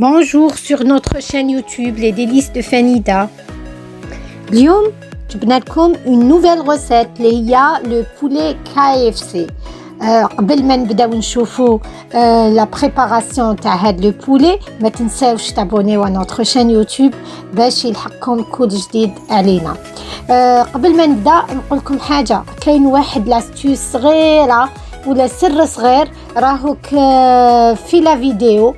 Bonjour sur notre chaîne YouTube Les Délices de Fanida. اليوم جبنا لكم une nouvelle recette اللي هي le poulet KFC. قبل ما نبداو نشوفوا la préparation تاع هاد لو بولي ما تنساوش تابونيو على notre chaîne YouTube باش يلحقكم كل جديد علينا. قبل ما نبدا نقول لكم حاجه، كاين واحد لاستيوس صغيره ولا سر صغير راهوك في لا فيديو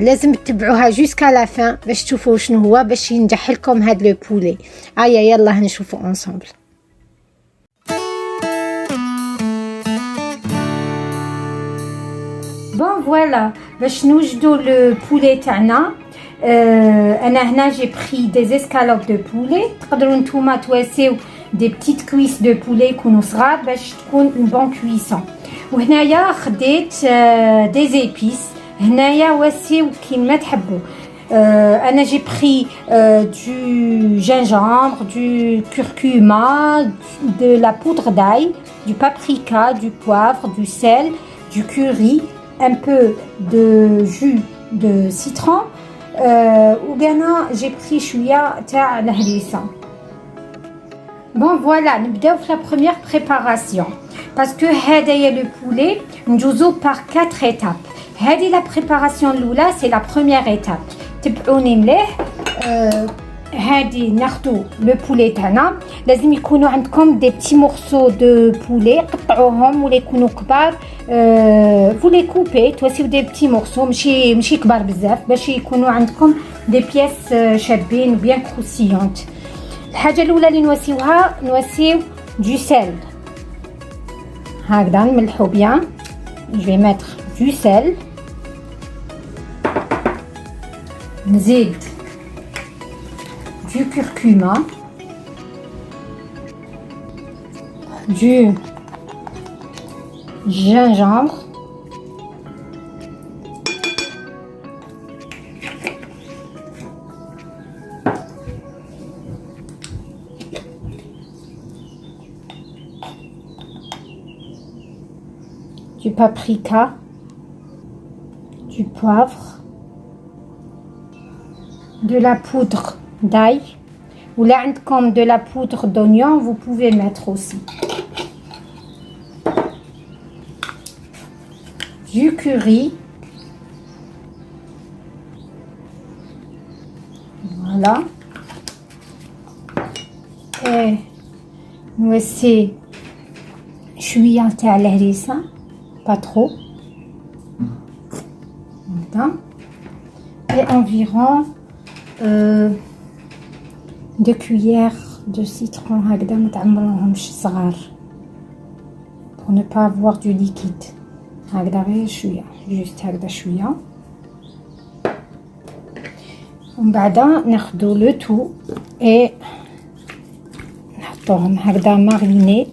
لازم تتبعوها جوسكا لا فان باش تشوفوا شنو هو باش ينجح لكم هاد لو بولي. يلا نشوفوا انصامبل. بون فوالا باش نوجدوا لو بولي تاعنا. انا هنا جي بري دي اسكالوب دو بولي، تقدروا نتوما تواسيو دي بتيت كويس دو بولي يكونوا صغار باش تكون اون بون كويسون. وهنايا خديت دي زيبيس، هنايا واسيو كيما تحبوا. انا جي بري du gingembre, du curcuma, de la poudre d'ail, du paprika, du poivre, du sel, du curry, un peu de jus de citron, ou bien j'ai pris شويه تاع الهريسه. Bon voilà, نبداو في la première préparation parce que هذايا le poulet ندوزو par 4 étapes. هذه la préparation الاولى c'est la première étape. تبعوني مليح. هادي ناخدو لو بولي تاعنا، لازم يكونوا عندكم دي بتي مورسو دو بولي، قطعوهم ولا يكونوا كبار. فولي كوبي تواسيو دي بتي مورسو ماشي كبار بزاف باش يكونوا عندكم دي بياس شابين بيان كروسيونت. الحاجه الاولى اللي نواسيو دو سيل، هكذا نملحو بيان. جو في ميتر دو سيل، نزيد du curcuma, du gingembre, du paprika, du poivre, de la poudre d'ail, ou là comme de la poudre d'oignon, vous pouvez mettre aussi du curry, voilà, et نوسي شويه تاع الهريسه pas trop, voilà, et environ 2 cuillères de citron هكذا ما تعمروهمش صغار pour ne pas avoir du liquide. هكذا غير شويه، جوست هكذا شويه. ومن بعد ناخذوا لو تو اي نحطوهم هكذا ماريني.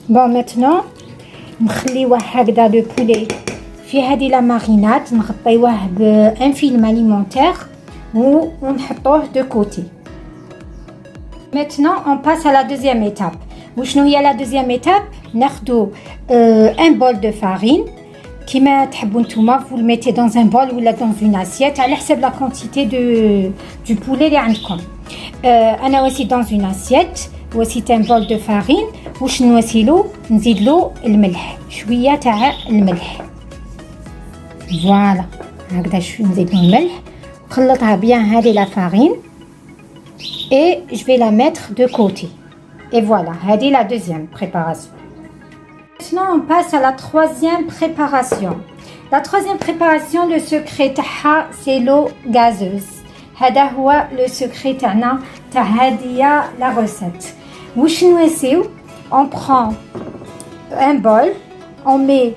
بون ماتنون نخليوه هكذا لو بولي في هذه لا مارينات، نغطيوه بان فيلم اليمونتير ونحطوه دو كوتي. ماتنون اون باس على لا دوزيام ايتاب. وشنو هي لا دوزيام ايتاب؟ ناخذوا ان بول دو فارين كيما تحبوا نتوما، فو الميتي دون ان بول ولا دون اون اسيت على حسب لا كونتيتي دو بولي اللي عندكم. انا واسي دون اون اسيت، واسيت ان بول دو فارين. واش نواسيلو؟ نزيدلو الملح، شويه تاع الملح، فوالا هكذا شويه نزيدلو الملح. نخلطها بيان هذه لا فارين et je vais la mettre de côté. Et voilà, هذه la deuxième préparation. Maintenant on passe à la troisième préparation. La troisième préparation, le secret تاعها c'est l'eau gazeuse. هذا هو le secret تاعنا تاع هذه la recette. واش نواسيو؟ on prend un bol, on met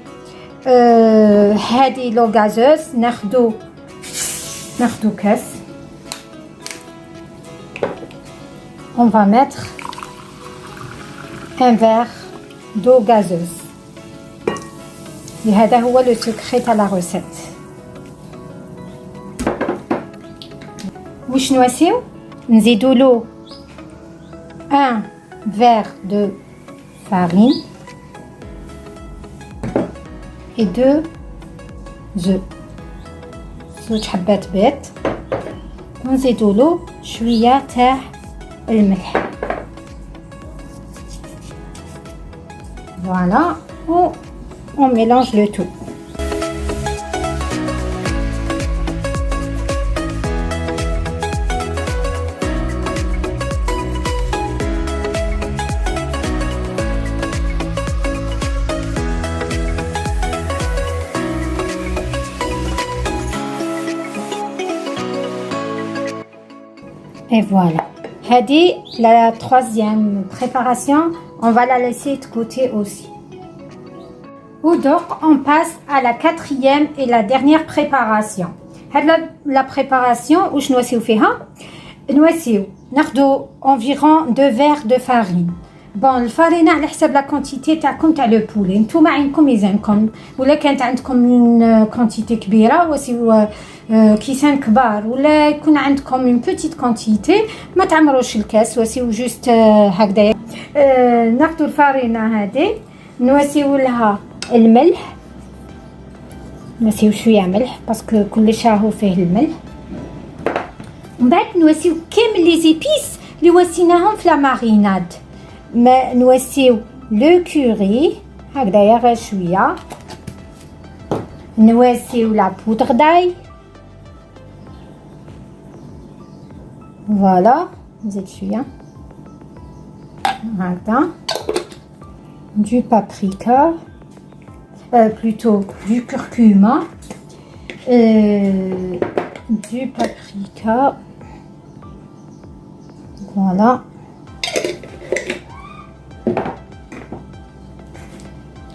هذه l'eau gazeuse، ناخدو كاس. On va mettre un verre d'eau gazeuse. Et هذا هو le secret à la recette. واش نواسيو نزيدو له 1 verre de farine et 2 œufs، 2 حبات بيض، ونزيدو له شويه تاع الملح. Voilà, on mélange le tout. Et voilà. Hadi, la troisième préparation, on va la laisser de côté aussi. Ou donc, on passe à la quatrième et la dernière préparation. La préparation, où je noisseau fiha, noisseau, ناخدو environ 2 verres de farine. Bon, الفارينة على حسب la quantité تاعكم تاع لو بولي. نتوما عندكم يلزمكم، ولا كانت عندكم une quantité كبيرة وسيو كيسان كبار، ولا يكون عندكم une petite quantité ما تعمروش الكاس وسيو جوست هكذا. ناخدو الفارينة هذه نواسيو لها الملح، نواسيو شوية ملح باسكو كلش راهو فيه الملح. ومن بعد نواسيو كامل لي زيبيس اللي واسيناهم في لا ماريناد. ما نواسيو لو كوري هكذايا غير شويه، نواسيو لا بودغ داي، فوالا نزيد شويه هكذا، du paprika, plutôt du curcuma, du paprika, voilà.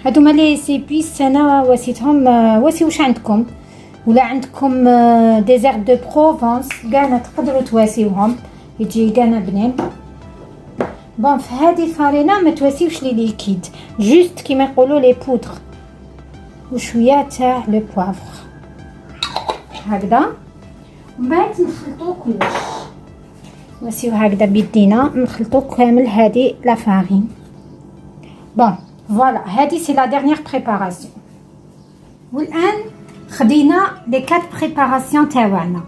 هادوما لي سيبيس انا واسيتهم واسي واش عندكم، ولا عندكم دي زير دو بروفونس كاع تقدروا تواسيوهم يجي كاع بنين. بون في هذه الفارينه ما تواسيوش لي ليكيد، جوست كيما يقولوا لي بودر وشويه تاع لو بوافر هكذا. ومن بعد نخلطو كلش، نواسيو هكذا بيدينا نخلطو كامل هذه لا فارين. بون فوالا هذه سي لا ديرنيير بريباراسيون. والان خدينا لي 4 بريباراسيون تاعنا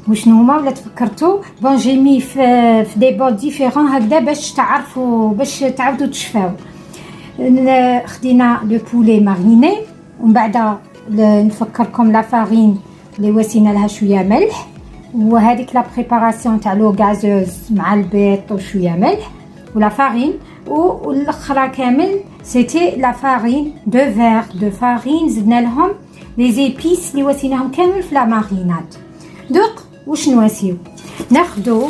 وشنو هما ولا تفكرتوا. بون جي مي في دي بول ديفيرون هكذا باش تعرفوا باش تعاودوا تشفاو. خدينا لو بولي ماريني، ومن بعد نفكركم لا فارين اللي واسينا لها شويه ملح، وهذيك لا بريباراسيون تاع لو غازوز مع البيض وشويه ملح ولا فارين. والاخرى كامل سيتي لا فارين 2 فير دو فارين، زدنا لهم لي زيبيس اللي واسيناهم كامل في لا ماريناد. دوك واش نواسيو، ناخدو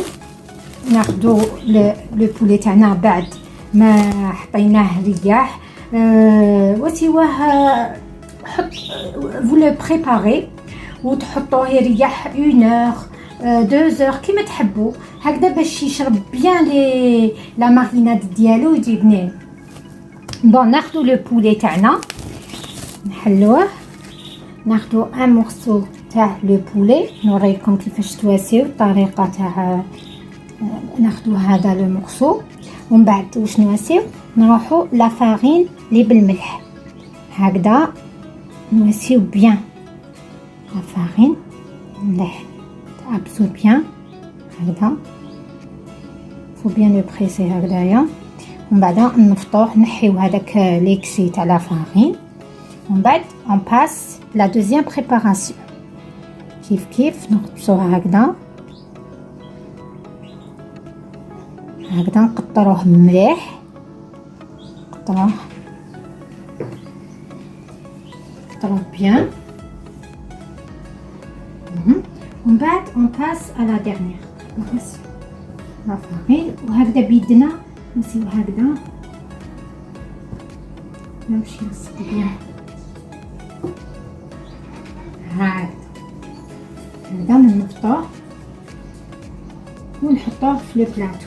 لو بولي تاعنا بعد ما حطيناه رياح، واسيوه حط vous le préparez وتحطوه يريح 1 heure 2 heures كيما تحبوا هكذا باش يشرب بيان لي لا ماريناد ديالو يجي بنين. بون ناخدو لو بولي تاعنا نحلوه، ناخدو ان مورسو تاع لو بولي نوريكم كيفاش تواسيو الطريقه تاع ناخدو هذا لو مورسو. ومن بعد واش نواسيو، نروحو لا فارين لي بالملح هكذا نواسيو بيان لا فارين مليح تابسو بيان هكذا، فو بيان لو بريسي هكذايا. ومن بعد نفطوه نحيو هذاك ليكسي تاع لا فارين. ومن بعد اون باس لا دوزيام بريباراسيون كيف نغطسوها هكذا نقطروه مليح، نقطروه بيان. ومن بعد اون باس ا لا ديرنيير لا فارين، وهكذا بيدنا نسيو هكذا نمشي نصب بيان هكذا ننفطوه ونحطوه في لو بلاطو.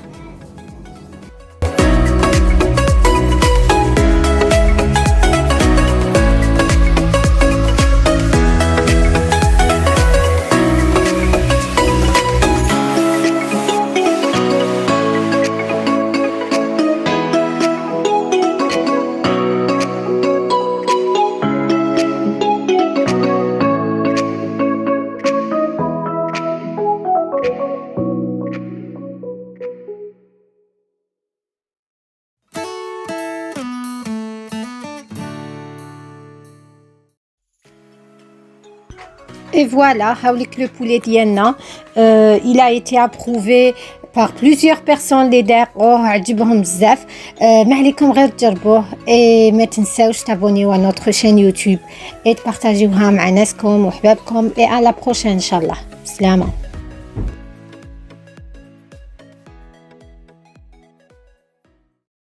Et voilà, le poulet ديالنا il a été approuvé par plusieurs personnes اللي داقوه عجبهم بزاف. ما عليكم غير تجربوه et ما تنساوش تابونيو à notre chaîne YouTube et تبارطاجيوها مع ناسكم وحبابكم et à la prochaine ان شاء الله. سلامة.